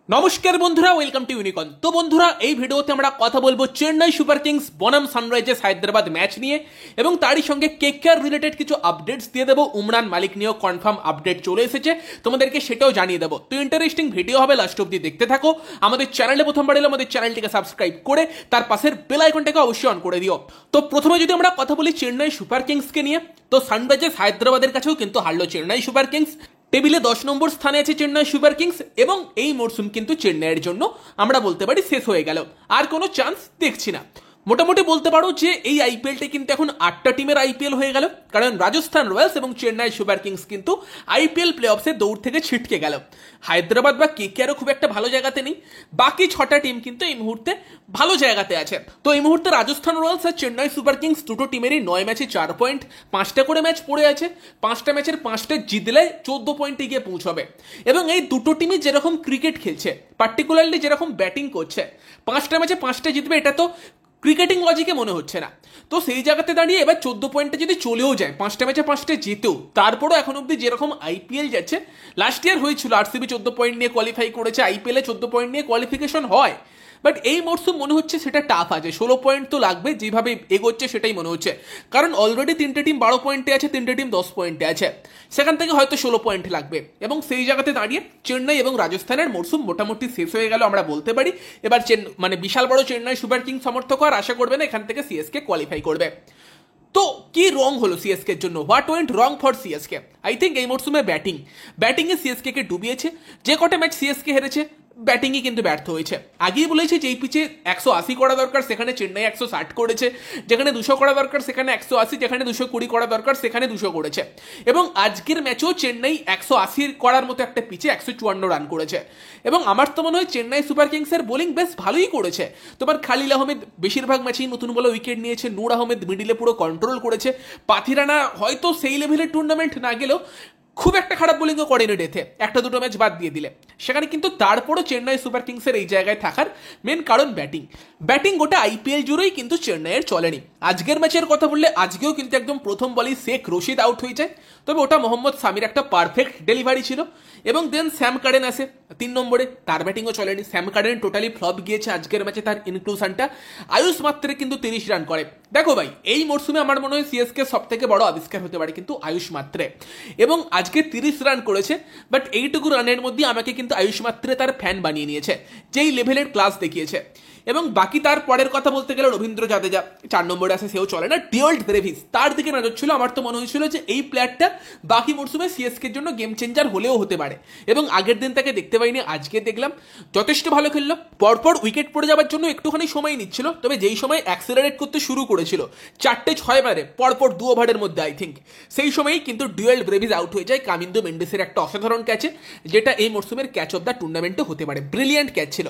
নমস্কার বন্ধুরা, welcome to unicorn. তো বন্ধুরা, এই ভিডিওতে আমরা কথা বলবো চেন্নাই সুপার কিংস বনাম সানরাইজার্স হায়দ্রাবাদ ম্যাচ নিয়ে এবং তারই সঙ্গে কেকেআর রিলেটেড কিছু আপডেটস দিয়ে দেবো। উমরান মালিক নিয়েও কনফার্ম আপডেট চলে এসেছে, তোমাদেরকে সেটাও জানিয়ে দেবো। তো ইন্টারেস্টিং ভিডিও হবে, লাস্ট অব্দি দেখতে থাকো। আমাদের চ্যানেলে প্রথমবার এলে আমাদের চ্যানেলটিকে সাবস্ক্রাইব করে তার পাশের বেল আইকনটাকে অবশ্যই অন করে দিও। তো প্রথমে যদি আমরা কথা বলি চেন্নাই সুপার কিংসকে নিয়ে, তো সানরাইজার্স হায়দ্রাবাদের কাছেও কিন্তু হারলো চেন্নাই সুপার কিংস। টেবিলে 10 নম্বর স্থানে আছে চেন্নাই সুপার কিংস এবং এই মরশুম কিন্তু চেন্নাইয়ের জন্য আমরা বলতে পারি শেষ হয়ে গেল, আর কোনো চান্স দেখছি না। মোটামুটি বলতে পারো যে এই আইপিএলটা কিন্তু এখন 8টা টিমের আইপিএল হয়ে গেল, কারণ রাজস্থান রয়্যালস এবং চেন্নাই সুপার কিংস কিন্তু আইপিএল প্লে অফসে দৌড় থেকে ছিটকে গেল। হায়দ্রাবাদ বা কেকেআরও খুব একটা ভালো জায়গাতে নেই, বাকি 6টা টিম কিন্তু এই মুহূর্তে ভালো জায়গাতে আছে। তো এই মুহূর্তে রাজস্থান রয়্যালস আর চেন্নাই সুপার কিংস দুটো টিমেরই 9 ম্যাচে 4 পয়েন্ট, 5টা করে ম্যাচ পড়ে আছে। 5টা ম্যাচের 5টা জিতলে 14 পয়েন্টে গিয়ে পৌঁছবে। এবং এই দুটো টিমই যেরকম ক্রিকেট খেলছে, পার্টিকুলারলি যেরকম ব্যাটিং করছে, 5টা ম্যাচে 5টা জিতবে, এটা তো ক্রিকেটিং লজিকে মনে হচ্ছে না। তো সেই জায়গাতে দাঁড়িয়ে এবার 14 পয়েন্টে যদি চলেও যায়, 5টা ম্যাচে 5টা জিতেও, তারপরও এখন অব্দি যেরকম আইপিএল যাচ্ছে, লাস্ট ইয়ার হয়েছিল আরসিবি 14 পয়েন্ট নিয়ে কোয়ালিফাই করেছে, আইপিএলে 14 পয়েন্ট নিয়ে কোয়ালিফিকেশন হয়, বাট এই মরশুম মনে হচ্ছে সেটা টাফ আছে। 16 পয়েন্ট তো লাগবে, যেভাবে এগোচ্ছে সেটাই মনে হচ্ছে, কারণ অলরেডি 3টে টিম 12 পয়েন্টে আছে, 3টে টিম 10 পয়েন্টে আছে, সেখান থেকে হয়তো 16 পয়েন্ট লাগবে। এবং সেই জায়গাতে দাঁড়িয়ে চেন্নাই এবং রাজস্থানের মরশুম মোটামুটি শেষ হয়ে গেল আমরা বলতে পারি। এবার মানে বিশাল বড় চেন্নাই সুপার কিংস সমর্থক আর আশা করবে না এখান থেকে সিএসকে কোয়ালিফাই করবে। তো কি রং হলো সিএসকে এর জন্য? What went wrong for CSK? I think এই মরশুমে ব্যাটিংয়ে সিএসকে কে ডুবিয়েছে। যে কটা ম্যাচ সিএসকে হেরেছে, ব্যাটিংই কিন্তু ব্যর্থ হয়েছে। আগেই বলেছে যে এই পিচে 180 করা দরকার, সেখানে চেন্নাই 160 করেছে। যেখানে 200 করা দরকার সেখানে 180, যেখানে 220 করা দরকার সেখানে 200 করেছে। এবং আজকের ম্যাচেও চেন্নাই 180 করার মতো একটা পিচে 154 রান করেছে। এবং আমার তো মনে হয় চেন্নাই সুপার কিংসের বোলিং বেশ ভালোই করেছে। তোমার খালিল আহমেদ বেশিরভাগ ম্যাচেই নতুন বলে উইকেট নিয়েছে, নূর আহমেদ মিডিলে পুরো কন্ট্রোল করেছে। পাথিরানা হয়তো সেই লেভেলের টুর্নামেন্ট না গেলেও খুব একটা খারাপ বোলিংও করেনি ডেথে, একটা দুটো ম্যাচ বাদ দিয়ে দিলে। সেখানে কিন্তু তারপরও চেন্নাই সুপার কিংসের এই জায়গায় থাকার মেন কারণ ব্যাটিং গোটা আইপিএল জুড়েই কিন্তু চেন্নাইয়ের চলেনি। আজকের ম্যাচের কথা বললে আজকেও কিন্তু একদম প্রথম বলেই শেখ রশিদ আউট হয়ে যায়, তবে ওটা মোহাম্মদ সামির একটা পারফেক্ট ডেলিভারি ছিল। এবং দেন স্যাম কারেন আসে 3 নম্বরে, তার ব্যাটিংও চলেনি। স্যাম কারেন টোটালি ফ্লপ গিয়েছে আজকের ম্যাচে, তার ইনক্লুশনটা। আয়ুষ মাত্রে কিন্তু 30 রান করে। দেখো ভাই, এই মরশুমে আমার মনে হয় সিএসকে সব থেকে বড় আবিষ্কার হতে পারে কিন্তু আয়ুষ মাত্রে। এবং আজকে 30 রান করেছে, বাট এইটুকু রানের মধ্যে আমাকে কিন্তু আয়ুষ মাত্রে তার ফ্যান বানিয়ে নিয়েছে, যেই লেভেলের ক্লাস দেখিয়েছে। এবং বাকি তার পরের কথা বলতে গেলে রবীন্দ্র জাদেজা 4 নম্বরে আসে, সেও চলে না। ডিওল্ট ব্রেভিস, তার দিকে নজর ছিল। আমার তো মনে হয়েছিল যে এই প্লেয়ারটা বাকি মরশুমে সিএসকের জন্য গেম চেঞ্জার হলেও হতে পারে। এবং আগের দিন তাকে দেখতে পাইনি, আজকে দেখলাম যথেষ্ট ভালো খেললো। পরপর উইকেট পড়ে যাওয়ার জন্য একটুখানি সময় নিচ্ছিল, তবে যেই সময় অ্যাক্সেলারেট করতে শুরু করেছিল 4-6 মারে পরপর 2 ওভারের মধ্যে, আই থিঙ্ক সেই সময়ই কিন্তু ডিওল্ট ব্রেভিস আউট হয়ে যায় কামিন্দো মেন্ডেসের একটা অসাধারণ ক্যাচে, যেটা এই মরশুমের ক্যাচ অফ দ্য টুর্নামেন্টে হতে পারে। ব্রিলিয়ান্ট ক্যাচ ছিল।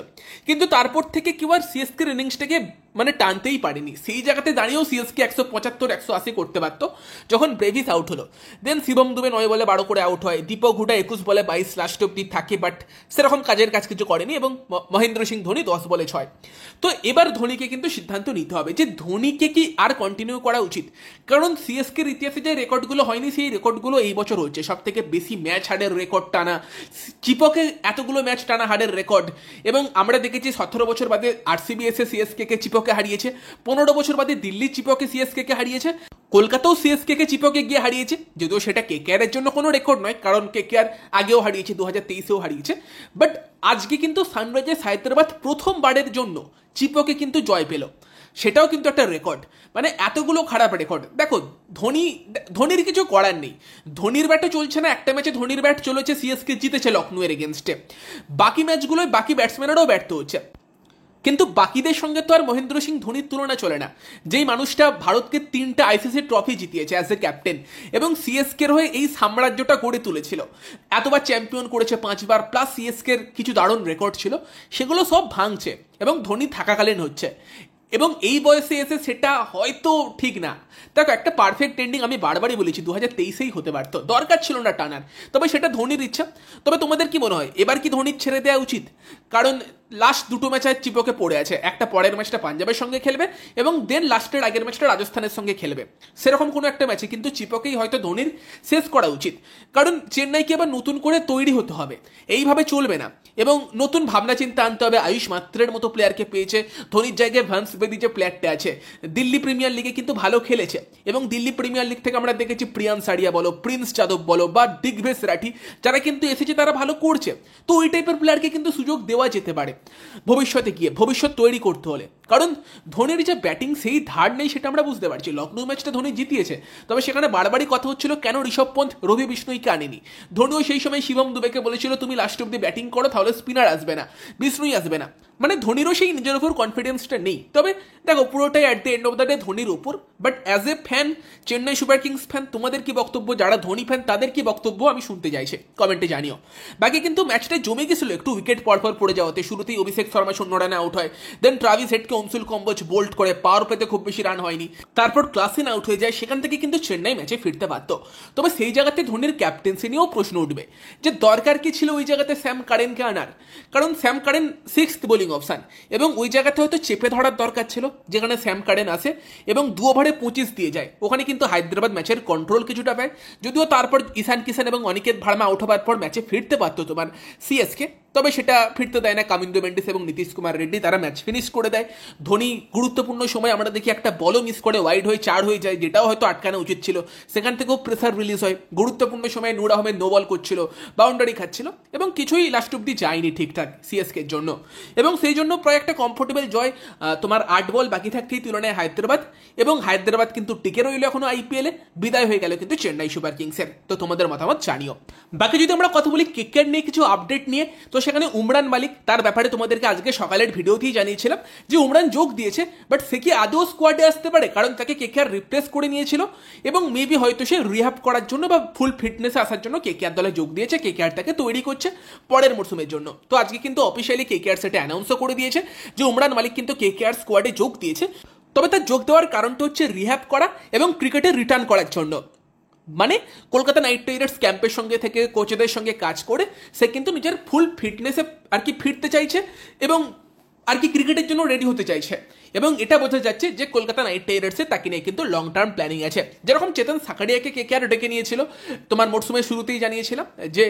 কিন্তু তারপর থেকে কেউ আর সিএসকের ইনিংসটাকে মানে টানতেই পারেনি। সেই জায়গাতে দাঁড়িয়েও সিএসকে 175-180 করতে পারতো যখন ব্রেভিস আউট হলো। দেন শিবম দুবে 9 বলে 12 করে আউট হয়, দীপক হুডা 21 বলে 22 লাস্ট অব্দি থাকে, বাট সেরকম কাজের কাজ কিছু করেনি। এবং মহেন্দ্র সিং ধোনি 10 বলে 6। তো এবার ধোনিকে কিন্তু সিদ্ধান্ত নিতে হবে যে ধোনিকে কি আর কন্টিনিউ করা উচিত, কারণ সিএসকের ইতিহাসে যে রেকর্ডগুলো হয়নি সেই রেকর্ডগুলো এই বছর হচ্ছে। সব থেকে বেশি ম্যাচ হারের রেকর্ড টানা, চিপকে এতগুলো ম্যাচ টানা হারের রেকর্ড। এবং আমরা দেখেছি 17 বছর বাদে আরসিবি এসে সিএসকে কে চিপকে হারিয়েছে, 15 বছর বাদে দিল্লি চিপকে সিএসকে কে হারিয়েছে, কলকাতাও সিএসকে কে চিপকে গিয়ে হারিয়েছে। যদিও সেটা কেকেআর এর জন্য কোনো রেকর্ড নয়, কারণ কেকেআর আগেও হারিয়েছে, 2023-এও হারিয়েছে। বাট আজকে কিন্তু সানরাইজার্স হায়দ্রাবাদ প্রথমবারের জন্য চিপকে কিন্তু জয় পেল, সেটাও কিন্তু একটা রেকর্ড। মানে এতগুলো খারাপ রেকর্ড। দেখো ধোনির কিছু করার নেই, ধোনির ব্যাটও চলছে না। একটা ম্যাচে ধোনির ব্যাট চলেছে, সিএসকে জিতেছে লখনউয়ের এগেনস্টে। বাকি ম্যাচগুলোয় বাকি ব্যাটসম্যানেরাও ব্যর্থ হচ্ছে, কিন্তু বাকিদের সঙ্গে তো আর মহেন্দ্র সিং ধোনির তুলনা চলে না, যেই মানুষটা ভারতকে 3টা আইসিসি ট্রফি জিতিয়েছে অ্যাজ এ ক্যাপ্টেন এবং সিএসকের হয়ে এই সাম্রাজ্যটা গড়ে তুলেছিল। এতবার চ্যাম্পিয়ন করেছে 5 বার, প্লাস সিএসকের কিছু দারুণ রেকর্ড ছিল, সেগুলো সব ভাঙছে এবং ধোনি থাকাকালীন হচ্ছে। এবং এই বয়সে এসে সেটা হয়তো ঠিক না। দেখো, একটা পারফেক্ট এন্ডিং আমি বারবারই বলেছি 2023-এই হতে পারতো, দরকার ছিল না টানার। তবে সেটা ধোনির ইচ্ছা। তবে তোমাদের কি মনে হয়, এবার কি ধোনির ছেড়ে দেওয়া উচিত? কারণ লাস্ট দুটো ম্যাচ চিপকে পড়ে আছে, একটা পরের ম্যাচটা পাঞ্জাবের সঙ্গে খেলবে এবং দেন লাস্টের আগের ম্যাচটা রাজস্থানের সঙ্গে খেলবে। সেরকম কোনো একটা ম্যাচে কিন্তু চিপকেই হয়তো ধোনির শেষ করা উচিত, কারণ চেন্নাইকে আবার নতুন করে তৈরি হতে হবে, এইভাবে চলবে না এবং নতুন ভাবনা চিন্তা আনতে হবে। আয়ুষ মাত্রের মতো প্লেয়ারকে পেয়েছে, ধোনির জায়গায় ভান্স বেদি যে প্লেয়ারটা আছে দিল্লি প্রিমিয়ার লিগে কিন্তু ভালো খেলেছে এবং দিল্লি প্রিমিয়ার লিগ থেকে আমরা দেখেছি প্রিয়ান সারিয়া বলো, প্রিন্স যাদব বলো বা দিগ্বেশ রাঠি, যারা কিন্তু এসেছে তারা ভালো করছে। তো ওই টাইপের প্লেয়ারকে কিন্তু সুযোগ দেওয়া যেতে পারে ভবিষ্যতে গিয়ে, ভবিষ্যৎ তৈরি করতে হলে। কারণ ধোনির যে ব্যাটিং সেই ধার নেই সেটা আমরা বুঝতে পারছি। লখনৌ ম্যাচটা ধোনি জিতিয়েছে, তবে সেখানে বারবারই কথা হচ্ছিল কেন ঋষভ পন্থ রবি বিষ্ণুইকে আনেনি। ধোনিও সেই সময় শিবম দুবেকে বলেছিল তুমি লাস্ট অব্দি ব্যাটিং করো, তাহলে স্পিনার আসবে না, বিষ্ণুই আসবে না। মানে ধোনিরও সেই নিজের উপর কনফিডেন্সটা নেই। তবে দেখো পুরোটাই at the end of the day ধোনির উপর। But as a fan, Chennai Super Kings fan, তোমাদের কি বক্তব্য? যারা ধোনি ফ্যান তাদের কি বক্তব্য আমি শুনতে চাইছি, কমেন্টে জানিও। বাকি কিন্তু ম্যাচটা জমে গেছিল একটু উইকেট পরপর পড়ে যাওয়াতে। শুরুতেই অভিষেক শর্মা 0 রানে আউট হয়, দেন ট্রাভিস হেডকে অংশুল কম্বোজ বোল্ড করে, পাওয়ার পেতে খুব বেশি রান হয়নি, তারপর ক্লাসিন আউট হয়ে যায়। সেখান থেকে কিন্তু চেন্নাই ম্যাচে ফিরতে পারত। তবে সেই জায়গাতে ধোনির ক্যাপ্টেন্সি নিয়েও প্রশ্ন উঠবে যে দরকার কি ছিল ওই জায়গাতে স্যাম কারেনকে আনার, কারণ Sam current 6th bowling option এবং ওই জায়গাতে হয়তো চেপে ধরার দরকার ছিল যেখানে স্যাম কারেন আসে এবং 2 ওভারে 25 দিয়ে যায়। ওখানে কিন্তু হায়দ্রাবাদ ম্যাচের কন্ট্রোল কিছুটা পায়, যদিও তারপর ঈশান কিষান এবং অনিকেত ভার্মা আউট হবার পর ম্যাচে ফিরতে পারতো তোমার সিএসকে, তবে সেটা ফিরতে দেয় না। কামিন্দু মেন্ডিস এবং নীতিশ কুমার রেড্ডি তারা ম্যাচ ফিনিশ করে দেয়। ধোনি গুরুত্বপূর্ণ সময় আমরা দেখি একটা বলও মিস করে ওয়াইড হয়ে 4 হয়ে যায়, যেটাও হয়তো আটকানো উচিত ছিল। সেখান থেকেও প্রেসার রিলিজ হয়। গুরুত্বপূর্ণ সময় নূর আহমেদ নো বল করছিল, বাউন্ডারি খাচ্ছিল এবং কিছুই লাস্ট অব্দি যায়নি ঠিকঠাক সিএসকে এর জন্য। এবং সেই জন্য প্রায় একটা কমফোর্টেবল জয় তোমার 8 বল বাকি থাকতেই তুলনায় হায়দ্রাবাদ, এবং হায়দ্রাবাদ কিন্তু টিকে রইল এখনো আইপিএলে, বিদায় হয়ে গেল কিন্তু চেন্নাই সুপার কিংসের। তো তোমাদের মতামত জানিও। বাকি যদি আমরা কথা বলি ক্রিকেট নিয়ে কিছু আপডেট নিয়ে, তো সেখানে উমরান মালিক, তার ব্যাপারে তোমাদেরকে আজকে সকালের ভিডিওতেই জানিয়েছিলাম যে উমরান যোগ দিয়েছে, বাট সে কি আদৌ স্কোয়াডে আসতে পারে, কারণ তাকে কেকেআর রিপ্লেস করে নিয়েছিল এবং মেবি হয়তো সে রিহ্যাব করার জন্য বা ফুল ফিটনেসে আসার জন্য কেকেআর দলে যোগ দিয়েছে, কেকেআর তাকে তৈরি করছে পরের মরশুমের জন্য। তো আজকে কিন্তু অফিসিয়ালি কেকেআর সেটা অ্যানাউন্সও করে দিয়েছে যে উমরান মালিক কিন্তু কেকেআর স্কোয়াডে যোগ দিয়েছে। তবে তার যোগ দেওয়ার কারণটা হচ্ছে রিহ্যাব করা এবং ক্রিকেটে রিটার্ন করার জন্য। মানে কলকাতা নাইট রাইডার্স ক্যাম্পের সঙ্গে থেকে কোচেদের সঙ্গে কাজ করে সে কিন্তু নিজের ফুল ফিটনেসে আর কি ফিরতে চাইছে এবং আর কি ক্রিকেটের জন্য রেডি হতে চাইছে। এবং এটা বোঝা যাচ্ছে যে কলকাতা নাইট রাইডার্সে তাকে নিয়ে কিন্তু লং টার্ম প্ল্যানিং আছে। যেরকম চেতন সাকারিয়াকে কেকেআর ডেকে নিয়েছিল, তোমার মরশুমের শুরুতেই জানিয়েছিলাম যে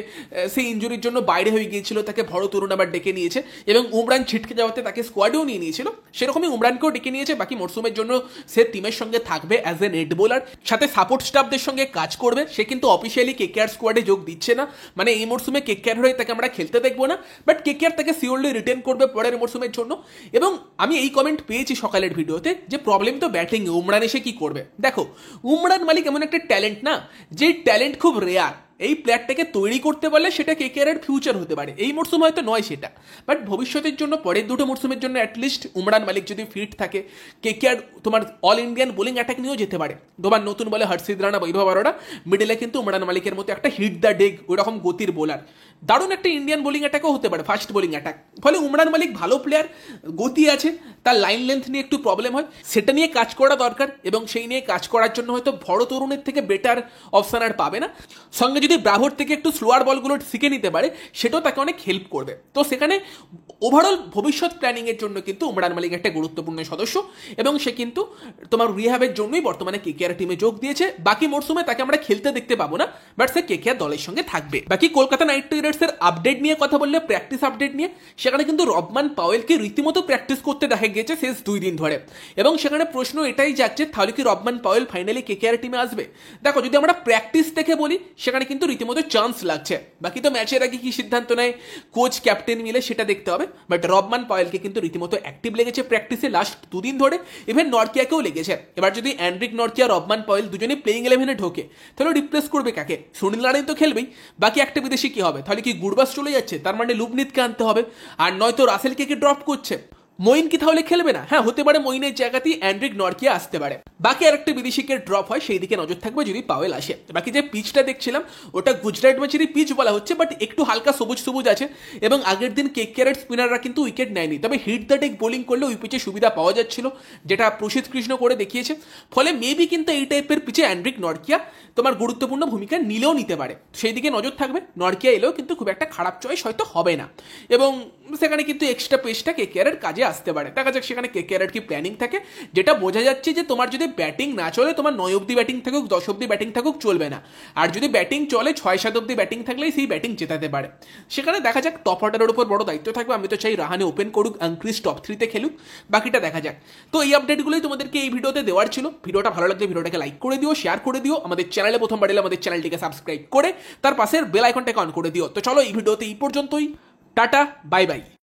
সেই ইঞ্জুরির জন্য বাইরে হয়ে গিয়েছিল, তাকে ভরত অরুণ আবার ডেকে নিয়েছে এবং উমরান ছিটকে যাওয়াতে তাকে স্কোয়াডেও নিয়ে নিয়েছিল। সেরকমই উমরানকেও ডেকে নিয়েছে বাকি মরশুমের জন্য। সে টিমের সঙ্গে থাকবে অ্যাজ এ নেট বোলার, সাথে সাপোর্ট স্টাফদের সঙ্গে কাজ করবে। সে কিন্তু অফিসিয়ালি কেকেআর স্কোয়াডে যোগ দিচ্ছে না, মানে এই মরশুমে কেকেআর হয়ে তাকে আমরা খেলতে দেখবো না, বাট কেকেআর তাকে সিওরলি রিটেন করবে পরের মরশুমের জন্য। এবং আমি এই কমেন্ট পেয়েছি সকালের ভিডিওতে যে প্রবলেম তো ব্যাটিং, উমরান এসে কি করবে। দেখো উমরান মালিক এমন একটা ট্যালেন্ট না, যে ট্যালেন্ট খুব রেয়ার। এই প্লেয়ারটাকে তৈরি করতে পারলে সেটা কেকেআর এর ফিউচার হতে পারে, এই মরশুম হয়তো নয় সেটা, বাট ভবিষ্যতের জন্য পরের দুটো মরশুমের জন্য অ্যাটলিস্ট উমরান মালিক যদি ফিট থাকে, কেকেআর তোমার অল ইন্ডিয়ান বোলিং অ্যাটাক নিয়েও যেতে পারে। তোমার নতুন বলে হর্ষিত রানা, বৈভব আরোরা, মিডলে কিন্তু উমরান মালিকের মতো একটা হিট দ্য ডেগ ওই রকম গতির বোলার, দারুণ একটা ইন্ডিয়ান বোলিং অ্যাটাকও হতে পারে, ফাস্ট বোলিং অ্যাটাক। ফলে উমরান মালিক ভালো প্লেয়ার, গতি আছে, তার লাইন লেন্থ নিয়ে একটু প্রবলেম হয়, সেটা নিয়ে কাজ করা দরকার এবং সেই নিয়ে কাজ করার জন্য হয়তো ভরত অরুণের থেকে বেটার অপশন আর পাবে না। সঙ্গে যদি ব্রাভোর থেকে একটু স্লোয়ার বলগুলো শিখে নিতে পারে, সেটাও তাকে অনেক হেল্প করবে। তো সেখানে ওভারঅল ভবিষ্যৎ প্ল্যানিং এর জন্য কিন্তু উমরান মালিক একটা গুরুত্বপূর্ণ সদস্য এবং সে কিন্তু তোমার রিহ্যাবের জন্যই বর্তমানে কেকেআর টিমে যোগ দিয়েছে। বাকি মরশুমে তাকে আমরা খেলতে দেখতে পাবো না, বাট সে কেকেআর দলের সঙ্গে থাকবে। বাকি কলকাতা নাইট রাইডার্স এর আপডেট নিয়ে কথা বললে, প্র্যাকটিস আপডেট নিয়ে, সেখানে কিন্তু রবমান পাওয়েলকে রীতিমতো প্র্যাকটিস করতে দেখা গিয়েছে শেষ 2 দিন ধরে। এবং সেখানে প্রশ্ন এটাই যাচ্ছে তাহলে কি রবমান পাওয়েল ফাইনালি কেকেআর টিমে আসবে। দেখো যদি আমরা প্র্যাকটিস থেকে বলি, সেখানে কিন্তু রীতিমতো চান্স লাগছে। বাকি তো ম্যাচের আগে কি সিদ্ধান্ত নেয় কোচ ক্যাপ্টেন মিলে সেটা দেখতে হবে, বাট রবমান পাওয়েলকে কিন্তু রীতিমতো অ্যাক্টিভ লেগেছে প্র্যাকটিসে লাস্ট 2 দিন ধরে। ইভেন নরকিয়াকেও লেগেছে। এবার যদি অ্যান্ড্রিক নরকিয়া, রবমান পাওয়েল দুজনেই প্লেইং 11-এ ঢোকে, তাহলে রিপ্লেস করবে কাকে? সুনীল নারায়ণ তো খেলবেই, বাকি একটা বিদেশি কি হবে? তাহলে কি গুরবাস চলে যাচ্ছে, তার মানে লুবনিতকে আনতে হবে, আর নয়তো রাসেলকে ড্রপ করছে। মঈন কি তাহলে খেলবে না? হ্যাঁ হতে পারে, মঈনের জায়গাতেই অ্যান্ড্রিক নরকিয়া আসতে পারে। বাকি আরেকটা বিদেশিকে ড্রপ হয়, সেই দিকে নজর থাকবে যদি পাওয়েল আসে। বাকি যে পিচটা দেখছিলাম ওটা গুজরাট ম্যাচেরই পিচ বলা হচ্ছে, বাট একটু হালকা সবুজ সবুজ আছে এবং আগের দিন কেকেআর স্পিনাররা কিন্তু উইকেট নেয়নি, তবে হিট দ্য ডেক বোলিং করলে ওই পিচে সুবিধা পাওয়া যাচ্ছিল, যেটা প্রসিদ্ধ কৃষ্ণ করে দেখিয়েছে। ফলে মেবি কিন্তু এই টাইপের পিচে অ্যান্ড্রিক নরকিয়া তোমার গুরুত্বপূর্ণ ভূমিকা নিলেও নিতে পারে, সেই দিকে নজর থাকবে। নরকিয়া এলেও কিন্তু খুব একটা খারাপ চয়েস হয়তো হবে না। এবং সেখানে কিন্তু এক্সট্রা পেসটা কেকেআরের কাজে আসতে পারে। দেখা যাক সেখানে কেকেআরের কি প্ল্যানিং থাকে, যেটা বোঝা যাচ্ছে যে তোমার যদি ব্যাটিং না চলে, তোমার 9 অব্দি ব্যাটিং থাকুক 10 অব্দি ব্যাটিং থাকুক চলবে না, আর যদি ব্যাটিং চলে 6-7 অব্দি ব্যাটিং থাকলেই সেই ব্যাটিং জেতাতে পারে। সেখানে দেখা যাক টপ অর্ডারের উপর বড় দায়িত্ব থাকবে। আমি তো চাই রাহানে ওপেন করুক, আংক্রিস টপ 3-তে খেলুক, বাকিটা দেখা যাক। তো এই আপডেটগুলোই তোমাদেরকে এই ভিডিওতে দেওয়ার ছিল। ভিডিওটা ভালো লাগলে ভিডিওটাকে লাইক করে দিও, শেয়ার করে দিও, আমাদের চ্যানেলে প্রথমবার এলে আমাদের চ্যানেলটিকে সাবস্ক্রাইব করে তার পাশের বেল আইকনটাকে অন করে দিও। তো চলো এই ভিডিওতে এই পর্যন্তই, টাটা বাই বাই।